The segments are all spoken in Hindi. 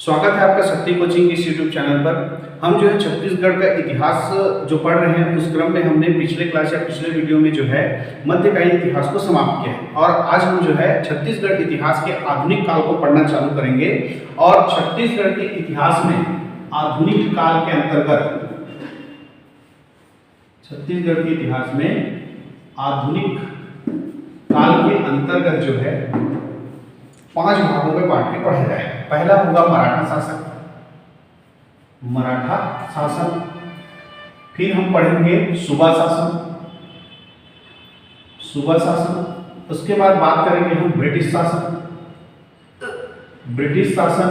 स्वागत है आपका शक्ति कोचिंग इस यूट्यूब चैनल पर। हम जो है छत्तीसगढ़ का इतिहास जो पढ़ रहे हैं उस क्रम में हमने पिछले क्लास या पिछले वीडियो में जो है मध्यकालीन इतिहास को समाप्त किया है और आज हम जो है छत्तीसगढ़ इतिहास के आधुनिक काल को पढ़ना चालू करेंगे। और छत्तीसगढ़ के इतिहास में आधुनिक काल के अंतर्गत छत्तीसगढ़ के इतिहास में आधुनिक काल के अंतर्गत जो है 5 भागों में बांट के पढ़ा जाएगा। पहला होगा मराठा शासन, मराठा शासन। फिर हम पढ़ेंगे सूबा शासन, सूबा शासन। उसके बाद बात करेंगे हम ब्रिटिश शासन, ब्रिटिश शासन।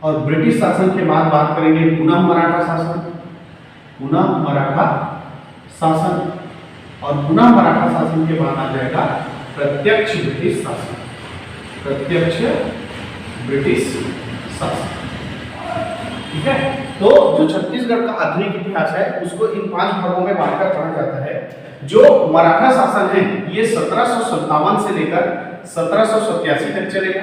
और ब्रिटिश शासन के बाद बात करेंगे पुनः मराठा शासन, पुनः मराठा शासन। और पुनः मराठा शासन के बाद आ जाएगा प्रत्यक्ष ब्रिटिश शासन, प्रत्यक्ष ब्रिटिश शासन। ठीक है, तो जो छत्तीसगढ़ का आधुनिक इतिहास है उसको इन 5 भागों में बांटकर पढ़ा जाता है। जो मराठा शासन है ये 1757 से लेकर 1787 तक चलेगा।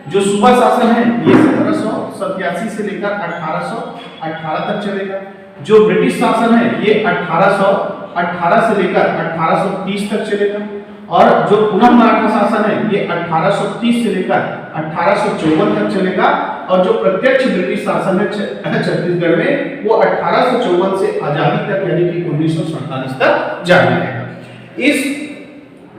जो सूबा शासन है ये 1787 से लेकर 1818 तक चलेगा। जो ब्रिटिश शासन है ये 1818 से लेकर 1830 तक चलेगा। और जो पुनः मराठा शासन है ये 1830 से लेकर 1854 तक चलेगा। और जो प्रत्यक्ष ब्रिटिश शासन है छत्तीसगढ़ में वो 1854 से आजादी तक यानी कि 1947 तक जारी रहेगा। इस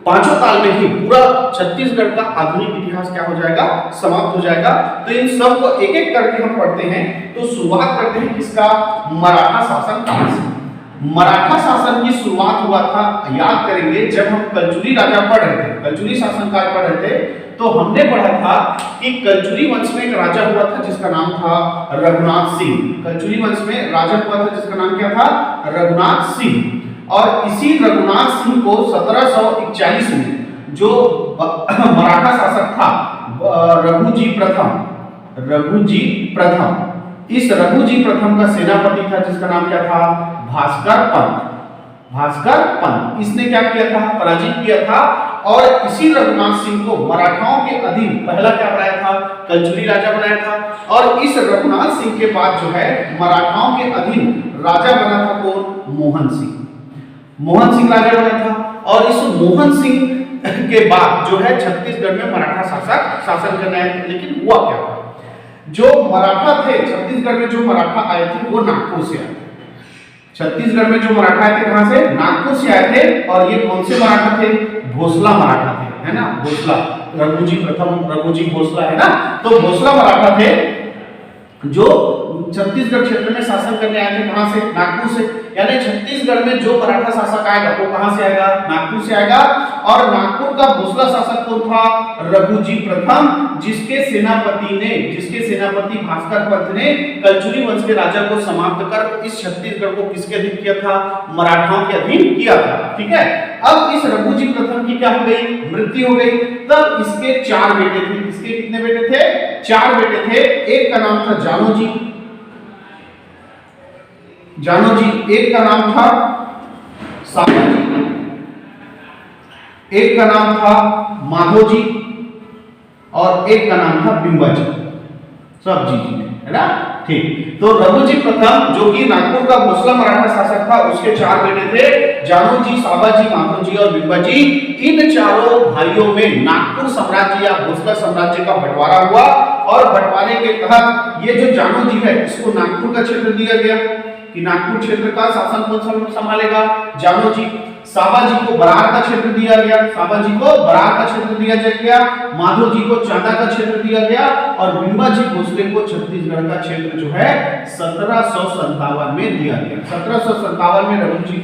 5 काल में ही पूरा छत्तीसगढ़ का आधुनिक इतिहास क्या हो जाएगा, समाप्त हो जाएगा। तो इन सब को एक एक करके हम पढ़ते हैं। तो शुरुआत करते हैं किसका, मराठा शासन काल से। मराठा शासन की शुरुआत हुआ था, याद करेंगे जब हम कलचुरी राजा पढ़ रहे थे, कलचुरी शासन काल पढ़ रहे थे तो हमने पढ़ा था कि कलचुरी वंश में एक राजा हुआ था जिसका नाम था रघुनाथ सिंह। कलचुरी वंश में राजा हुआ था जिसका नाम क्या था, रघुनाथ सिंह। और इसी रघुनाथ सिंह को 1741 में जो मराठा शासक था रघुजी प्रथम, रघुजी प्रथम, इस रघुजी प्रथम का सेनापति था जिसका नाम क्या था, भास्कर पंत, भास्कर पंत। इसने क्या किया था, पराजित किया था। और इसी रघुनाथ सिंह को मराठाओं के अधीन पहला क्या बनाया था, कलचुरी राजा बनाया था। और इस रघुनाथ सिंह के बाद जो है मराठाओं के अधीन राजा बना था कौन, मोहन सिंह, मोहन सिंह राजा बना था। और इस मोहन सिंह के बाद जो है छत्तीसगढ़ में मराठा शासक शासन करना है। लेकिन हुआ क्या, जो मराठा थे छत्तीसगढ़ में, जो मराठा आए थे वो नागपुर से आए। छत्तीसगढ़ में जो मराठा आए थे कहां से, नागपुर से आए थे। और ये कौन से मराठा थे, भोसला मराठा थे, है ना, भोसला, रघुजी प्रथम, रघुजी भोसला, है ना। तो भोसला मराठा थे जो छत्तीसगढ़ क्षेत्र में शासन करने आए थे। कहां से, नागपुर से। यानी छत्तीसगढ़ में जो मराठा शासक आएगा वो कहां से आएगा, नागपुर से आएगा। और नागपुर का भोसला शासक कौन था, रघुजी प्रथम, जिसके सेनापति भास्कर पंत ने कलचुरी वंश के राजा को समाप्त कर इस छत्तीसगढ़ को किसके अधीन किया था, मराठाओं के अधीन किया था। ठीक है, अब इस रघुजी प्रथम की क्या हो गई, मृत्यु हो गई। तब इसके 4 बेटे थे। इसके कितने बेटे थे, 4 बेटे थे। एक का नाम था जानोजी, जानोजी। एक का नाम था साबाजी, एक का नाम था माधोजी और एक का नाम था बिंबाजी। सब जी, है ना, ठीक। तो रघुजी प्रथम जो कि नागपुर का भोसला मराठा शासक था, उसके 4 बेटे थे, जानोजी, साबाजी, माधोजी और बिंबाजी। इन चारों भाइयों में नागपुर साम्राज्य या भोसला साम्राज्य का बंटवारा हुआ। और बंटवारे के तहत ये जो जानोजी है इसको नागपुर का क्षेत्र दिया गया कि नागपुर क्षेत्र का शासन कौन संभालेगा, जानोजी। साबाजी को बरार का क्षेत्र दिया गया, साबाजी को बरार का क्षेत्र दिया गया। माधोजी को चांदा का क्षेत्र दिया गया। और बिंबाजी भोसले को छत्तीसगढ़ का क्षेत्र जो है 1757 में दिया गया। 1757 में रघुजी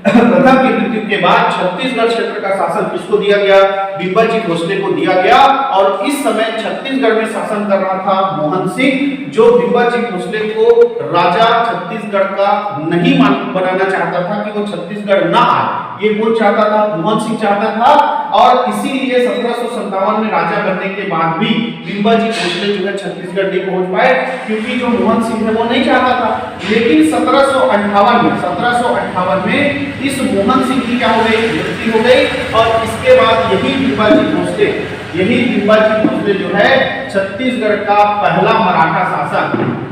प्रथम की मृत्यु के बाद छत्तीसगढ़ क्षेत्र का शासन किसको दिया गया, बिंबाजी भोसले को दिया गया। और इस समय छत्तीसगढ़ में शासन कर रहा था मोहन सिंह, जो बिंबाजी भोसले को राजा छत्तीसगढ़ का नहीं बनाना चाहता था कि वो छत्तीसगढ़ ना आए। ये कौन चाहता था, मोहन सिंह चाहता था। और इसीलिए 1757 में राजा बनने के बाद भी बिंबाजी भोसले जो है छत्तीसगढ़ नहीं पहुंच पाए, क्योंकि जो मोहन सिंह है वो नहीं चाहता था। लेकिन 1758 में इस मोहन सिंह की क्या हो गई, मृत्यु हो गई। और इसके बाद यही बिंबाजी भोसले जो है छत्तीसगढ़ का पहला मराठा शासक साल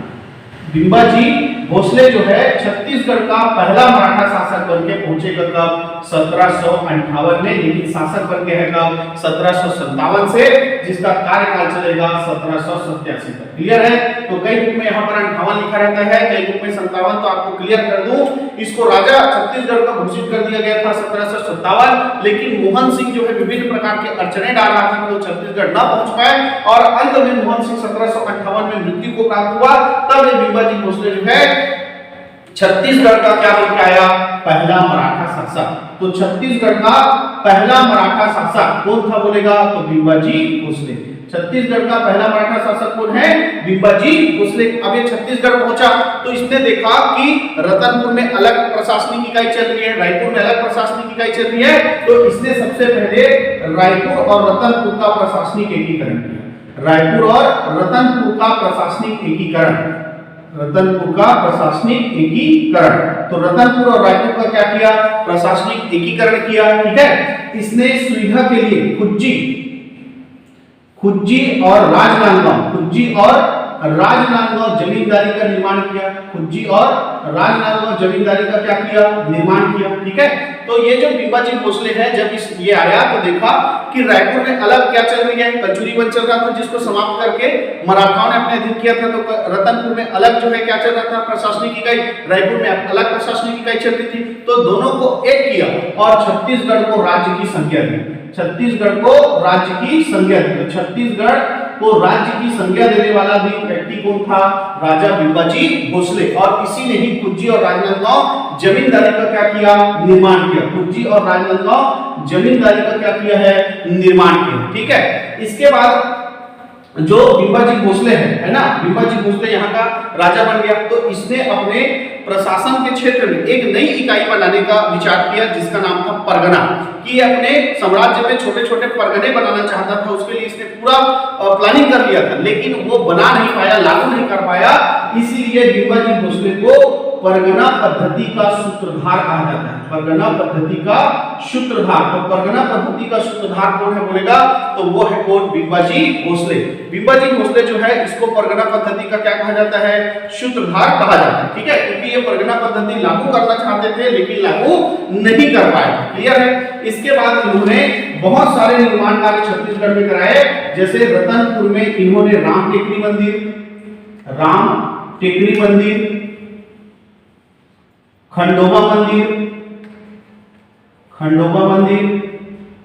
बिंबाजी भोसले जो है छत्तीसगढ़ का पहला मराठा शासक बन के पहुंचेगा कब? 1758 में। लेकिन शासक बन के है कब? 1757 से, जिसका कार्यकाल चलेगा 1787 तक। क्लियर है? तो कई बुक में यहाँ पर 58 लिखा रहता है, कई बुक में 57। तो आपको क्लियर कर दूं, इसको राजा छत्तीसगढ़ का घोषित कर दिया गया था 1757। लेकिन मोहन सिंह जो है विभिन्न प्रकार के अड़चने डाल रहा था कि वो छत्तीसगढ़ न पहुंच पाए, और अंत में मोहन सिंह 1758 में मृत्यु को प्राप्त हुआ। तब ये बिंबाजी भोसले जो है छत्तीसगढ़ का क्या बन के आया? पहला मराठा शासक। तो छत्तीसगढ़ का पहला मराठा शासक कौन था बोलेगा? तो बिंबाजी भोसले। छत्तीसगढ़ का पहला मराठा शासक कौन है? बिंबाजी भोसले। अब ये छत्तीसगढ़ पहुंचा तो इसने देखा कि रतनपुर में अलग प्रशासनिक इकाई चल रही है, रायपुर में अलग प्रशासनिक इकाई चल रही है। तो इसने सबसे पहले रायपुर और रतनपुर का प्रशासनिक एकीकरण किया। रायपुर और रतनपुर का प्रशासनिक एकीकरण, रतनपुर का प्रशासनिक एकीकरण। तो रतनपुर और रायपुर का क्या किया? प्रशासनिक एकीकरण किया। ठीक है। इसने सुविधा के लिए खुज्जी और राजनांदगांव, खुज्जी और राजनांदगांव जमींदारी का निर्माण किया। खुज्जी और राजनांदगांव जमींदारी का क्या किया? निर्माण किया। ठीक है। तो ये जो बिंबाजी भोसले है, जब ये आया तो देखा कि रायपुर में अलग क्या चल रही है? कचूरी वन चल रहा था, जिसको समाप्त करके मराठाओं ने अपने अधीन किया था। तो रतनपुर में अलग जो है क्या चल रहा था? प्रशासनिक इकाई। रायपुर में अलग प्रशासनिक इकाई चल रही थी। तो दोनों को एक किया और छत्तीसगढ़ को राज्य की संज्ञा दी। छत्तीसगढ़ को राज्य की संज्ञा दी। तो छत्तीसगढ़ को राज्य की संज्ञा देने वाला भी व्यक्ति कौन था? राजा बिंबाजी भोसले। और इसी ने ही खुज्जी और राजनांदगांव जमींदारी का क्या किया? निर्माण किया। खुज्जी और राजनांदगांव जमींदारी का क्या किया है? निर्माण किया। ठीक है। इसके बाद जो बिंबाजी भोसले है ना, बिंबाजी भोसले यहाँ का राजा बन गया। तो इसने अपने प्रशासन के क्षेत्र में एक नई इकाई बनाने का विचार किया, जिसका नाम था परगना। कि अपने साम्राज्य में छोटे छोटे परगने बनाना चाहता था। उसके लिए इसने पूरा प्लानिंग कर लिया था, लेकिन वो बना नहीं पाया, लागू नहीं कर पाया। इसीलिए बिंबाजी भोसले को परगना पद्धति का सूत्रधार कहा जाता है। परगना पद्धति का सूत्रधार। तो परगना पद्धति का सूत्रधार कौन है बोलेगा? तो वो है कौन? बिंबाजी भोसले। बिंबाजी भोसले जो है, इसको परगना पद्धति का क्या कहा जाता है? सूत्रधार कहा जाता है। ठीक है। क्योंकि ये परगना पद्धति लागू करना चाहते थे, लेकिन लागू नहीं कर पाए। क्लियर है। इसके बाद इन्होंने बहुत सारे निर्माण कार्य छत्तीसगढ़ में कराए। जैसे रतनपुर में इन्होंने राम टेकरी मंदिर, खंडोबा मंदिर,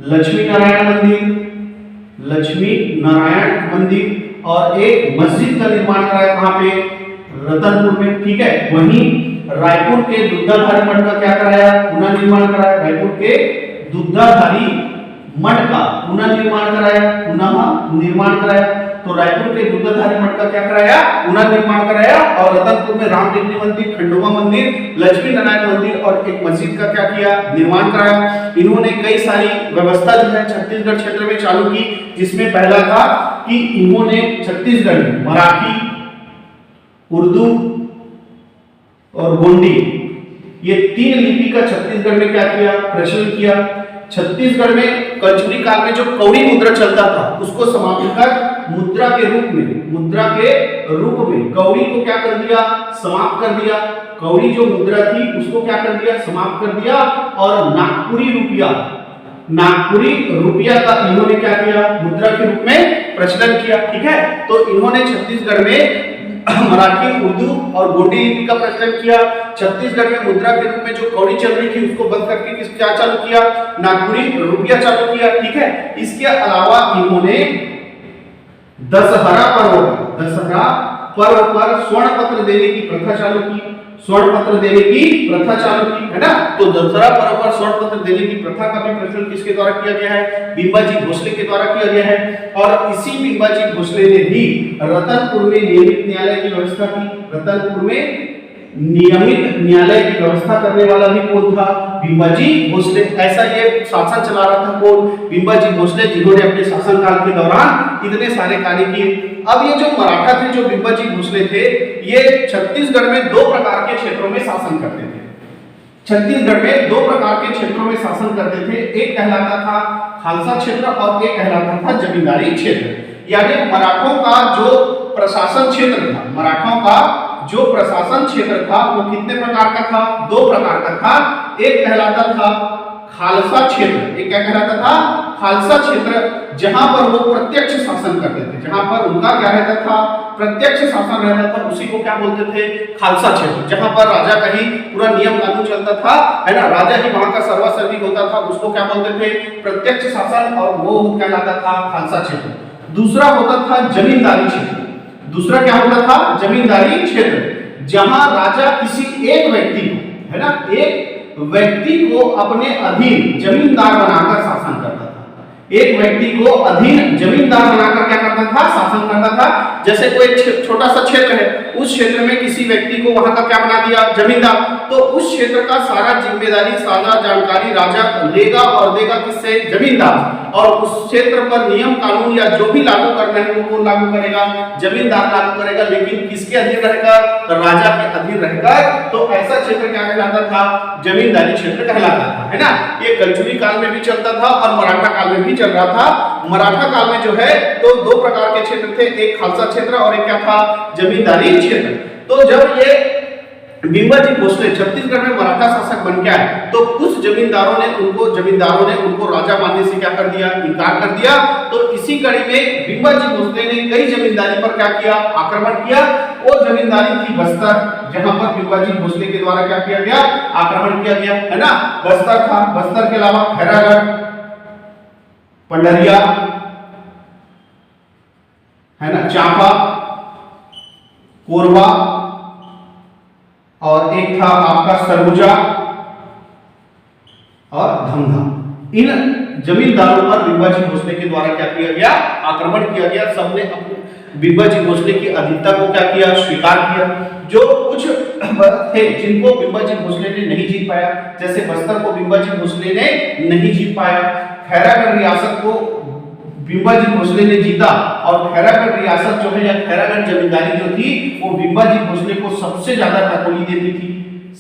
लक्ष्मी नारायण मंदिर और एक मस्जिद का निर्माण कराया। कहां पे? रतनपुर में। ठीक है। वहीं रायपुर के दुग्धाधारी मठ का क्या कराया? पुनर्निर्माण कराया। रायपुर के दुग्धाधारी मठ का पुनर्निर्माण कराया। तो रायपुर के दुग्धाधारी मठ का क्या कराया? पुनर्निर्माण कराया। और रतनपुर में राम टेकरी मंदिर, खंडोबा मंदिर, लक्ष्मी नारायण मंदिर और एक मस्जिद का क्या किया? निर्माण कराया। इन्होंने कई सारी व्यवस्था जो है छत्तीसगढ़ क्षेत्र में चालू की, जिसमें पहला था कि इन्होंने छत्तीसगढ़ में मराठी, उर्दू और गोंडी, ये 3 लिपि का छत्तीसगढ़ में क्या किया? प्रचलन किया। छत्तीसगढ़ में कचूरी काल में जो कौड़ी मुद्रा चलता था, उसको समाप्त कर मुद्रा के रूप में कौड़ी को क्या कर दिया? समाप्त कर दिया। कौड़ी जो मुद्रा थी उसको क्या कर दिया? समाप्त कर दिया। और नागपुरी रुपया का इन्होंने क्या किया? मुद्रा के रूप में प्रचलन किया। ठीक है। तो इन्होंने छत्तीसगढ़ में मराठी, उर्दू और गोंडी लिपि का प्रचलन किया। छत्तीसगढ़ में मुद्रा के रूप में जो कौड़ी चल रही थी उसको बंद करके क्या चालू किया? नागपुरी रुपया चालू किया। ठीक है। इसके अलावा इन्होंने दशहरा पर्व पर स्वर्ण पत्र देने की प्रथा चालू की। है ना। तो दशहरा पर्व पर स्वर्ण पत्र देने की प्रथा का भी प्रचलन किसके द्वारा किया गया है? बिंबाजी भोसले के द्वारा किया गया है। और इसी बिंबाजी भोसले ने भी रतनपुर में नियमित न्यायालय की व्यवस्था की। रतनपुर में नियमित न्यायालय की व्यवस्था करने वाला भी कौन था? बिंबाजी भोसले। ऐसा ये शासन चला रहा था कौन? बिंबाजी भोसले, जिन्होंने अपने शासनकाल के दौरान इतने सारे कार्य किए। अब ये जो मराठा थे, जो बिंबाजी भोसले थे, ये छत्तीसगढ़ में 2 प्रकार के क्षेत्रों में शासन करते थे। छत्तीसगढ़ में 2 प्रकार के क्षेत्रों में शासन करते थे। एक कहलाता था खालसा क्षेत्र और एक कहलाता था जमींदारी क्षेत्र। यानी मराठों का जो प्रशासन क्षेत्र था, मराठाओं का जो प्रशासन क्षेत्र था वो कितने प्रकार का था? 2 प्रकार का था। एक कहलाता था खालसा क्षेत्र, एक क्या कहलाता था? खालसा क्षेत्र, जहां पर वो प्रत्यक्ष शासन करते थे, जहां पर उनका क्या रहता था? प्रत्यक्ष शासन रहता था, उसी को क्या बोलते थे? खालसा क्षेत्र। जहां पर राजा का ही पूरा नियम कानून चलता था, है ना, राजा ही वहां का सर्वसर्वी होता था, उसको क्या बोलते थे? प्रत्यक्ष शासन, और वो कहलाता था खालसा क्षेत्र। दूसरा होता था जमींदारी क्षेत्र। दूसरा क्या होता था? जमींदारी क्षेत्र, जहां राजा किसी एक व्यक्ति को, है ना, एक व्यक्ति को अपने अधीन जमींदार बनाकर शासन करता था। एक व्यक्ति को अधीन जमींदार बनाकर क्या करता था? शासन करता था। जैसे कोई छोटा सा क्षेत्र है, उस क्षेत्र में किसी व्यक्ति को वहां का क्या बना दिया? जमींदार। तो उस क्षेत्र का सारा जिम्मेदारी, सारा जानकारी राजा लेगा और देगा किससे? जमींदार। और उस क्षेत्र पर नियम कानून या जो भी लागू करना है वो कौन लागू करेगा? जमींदार लागू करेगा। लेकिन किसके अधीन रहेगा? राजा के अधीन रहेगा। तो ऐसा क्षेत्र क्या कहलाता था? जमींदारी क्षेत्र कहलाता था, है ना। ये कलचुगी काल में भी चलता था और मराठा काल में भी चल रहा था। मराठा काल में जो है तो 2 प्रकार के क्षेत्र थे, एक खालसा क्षेत्र और एक क्या था? जमींदारी क्षेत्र। तो जब ये बिंबाजी भोसले छत्तीसगढ़ में मराठा शासक बन गया है, तो कुछ जमींदारों ने उनको राजा मानने से क्या कर दिया? इनकार कर दिया। तो इसी कड़ी में बिंबाजी भोसले ने कई जमींदारी पर क्या किया? आक्रमण किया। वो जमींदारी थी बस्तर, जहां पर बिंबाजी भोसले के द्वारा क्या किया गया? आक्रमण किया गया, है ना। बस्तर था, बस्तर के अलावा खैरागढ़, पंडरिया, है ना, चांपा, कोरबा, और एक था आपका सरगुजा और धमधा। इन जमींदारों पर बिंबाजी भोसले के द्वारा क्या किया गया? आक्रमण किया गया। सबने अपने बिंबाजी भोसले की अधीनता को क्या किया? स्वीकार किया। जो कुछ थे जिनको बिंबाजी भोसले ने नहीं जीत पाया, जैसे बस्तर को बिंबाजी भोसले ने नहीं जीत पाया, खैरागढ़ रियासत को बिंबाजी भोसले ने जीता, और खैरागढ़ रियासत जो है या खैरागढ़ जमींदारी जो थी वो बिंबाजी भोसले को सबसे ज्यादा टकोली देती थी,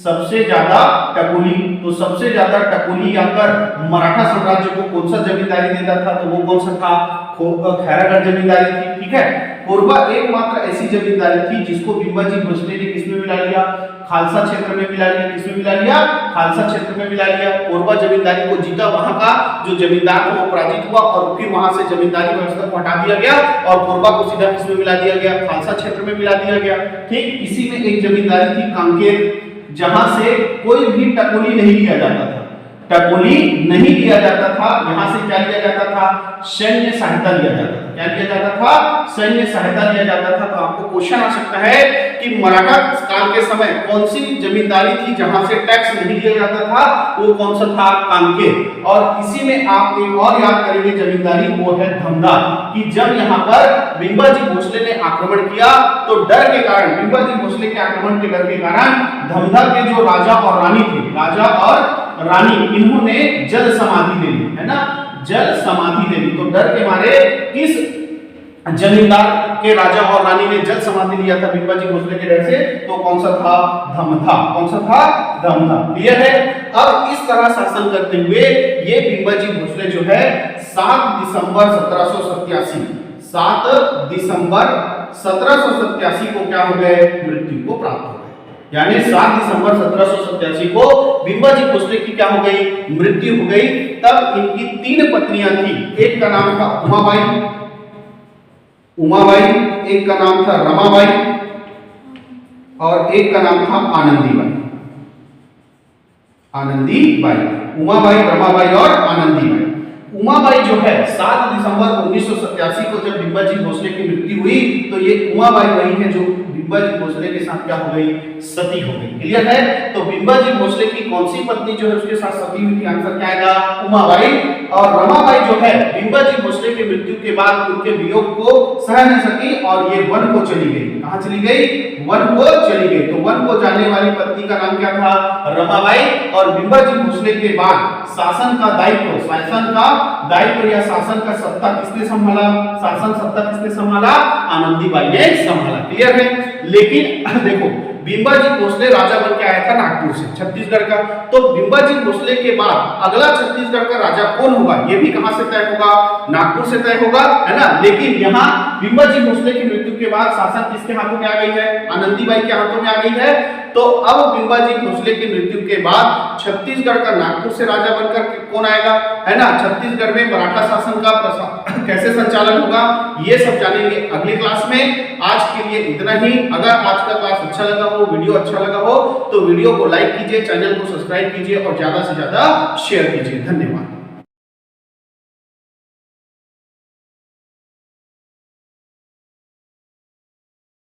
सबसे ज्यादा टकोली। तो सबसे ज्यादा टकोली आकर मराठा साम्राज्य को कौन सा जमींदारी देता था? तो वो कौन सा था? खैरागढ़ जमींदारी थी, ठीक है। कोरबा एकमात्र ऐसी जमींदारी थी जिसको बिंबाजी भोसले ने किसमें मिला लिया? खालसा क्षेत्र में मिला लिया। किसमें मिला लिया? खालसा क्षेत्र में मिला लिया। कोरबा जमींदारी को जीता, वहां का जो जमींदार था वो पराजित हुआ और फिर वहां से जमींदारी व्यवस्था को हटा दिया गया और कोरबा को सीधा किसमें मिला दिया गया? खालसा क्षेत्र में मिला दिया गया। ठीक इसी में एक जमींदारी थी कांकेर, जहां से कोई भी टकोली नहीं लिया जाता था। टकोली नहीं लिया जाता था। यहां से क्या लिया जाता था? सैन्य सहायता लिया जाता था। क्या लिया जाता था? सैन्य सहायता लिया जाता था। तो आपको क्वेश्चन आ सकता है कि मराठा काल के समय कौन सी जमींदारी थी जहां से टैक्स नहीं लिया जाता था? वो कौन सा था? कांकेर। और इसी में आप एक और याद करेंगे जमींदारी, वो है धमधा, कि जब यहाँ पर बिंबाजी भोसले ने आक्रमण किया तो डर के कारण, बिंबाजी भोसले के आक्रमण के डर के कारण धमधा के जो राजा और रानी थे, राजा और रानी, इन्होंने जल समाधि ले ली, है ना, जल समाधि ले ली। तो डर के मारे किस जमींदार के राजा और रानी ने जल समाधि लिया था बिंबाजी भोसले के डर से? तो कौन सा था? धमधा। कौन सा था? धमधा। क्लियर है। अब इस तरह शासन करते हुए ये बिंबाजी भोसले जो है 7 दिसंबर 1787 को क्या हो गए? मृत्यु को प्राप्त हो गए। यानी 7 दिसंबर 1787 को बिंबाजी भोसले की क्या हो गई? मृत्यु हो गई। तब इनकी 3 पत्नियां थी। एक का नाम था उमाबाई, एक का नाम था रमाबाई और एक का नाम था आनंदीबाई। उमाबाई, रमाबाई और आनंदीबाई। उमाबाई जो है 7 दिसंबर 1987 को जब बिंबाजी भोसले की मृत्यु हुई, तो ये उमाबाई वही है जो बिंबाजी भोसले के साथ क्या हो गई? सती हो गई। क्लियर है। तो बिंबाजी भोसले की कौन सी पत्नी जो है उसके साथ सती हुई थी? आंसर क्या आएगा? उमाबाई। और रमाबाई जो है बिंबाजी भोसले की मृत्यु के बाद उनके वियोग को सह नहीं सकी और ये वन को चली गई। कहां चली गई? वन को चली गई। तो वन को जाने वाली पत्नी का नाम क्या था? रमाबाई। और बिंबाजी भोसले के बाद शासन का दायित्व या शासन का सत्ता किसने संभाला? शासन सत्ता किसने संभाला? आनंदीबाई ने संभाला। क्लियर है। लेकिन देखो बिंबाजी भोसले राजा बन के आया था नागपुर से, छत्तीसगढ़ का। तो बिंबाजी भोसले के बाद अगला छत्तीसगढ़ का राजा कौन होगा, ये भी कहां से तय होगा, नागपुर से तय होगा, है ना। लेकिन यहाँ बिंबाजी भोसले की मृत्यु के बाद शासन किसके हाथों में आ गई है, आनंदीबाई के हाथों में आ गई है। तो अब बिंबाजी भोसले की मृत्यु के बाद छत्तीसगढ़ का नागपुर से राजा बनकर कौन आएगा, है ना। छत्तीसगढ़ में मराठा शासन का कैसे संचालन होगा, ये सब जानेंगे अगली क्लास में। आज के लिए इतना ही। अगर आज का क्लास अच्छा लगा हो, वीडियो अच्छा लगा हो, तो वीडियो को लाइक कीजिए, चैनल को सब्सक्राइब कीजिए और ज्यादा से ज्यादा शेयर कीजिए। धन्यवाद।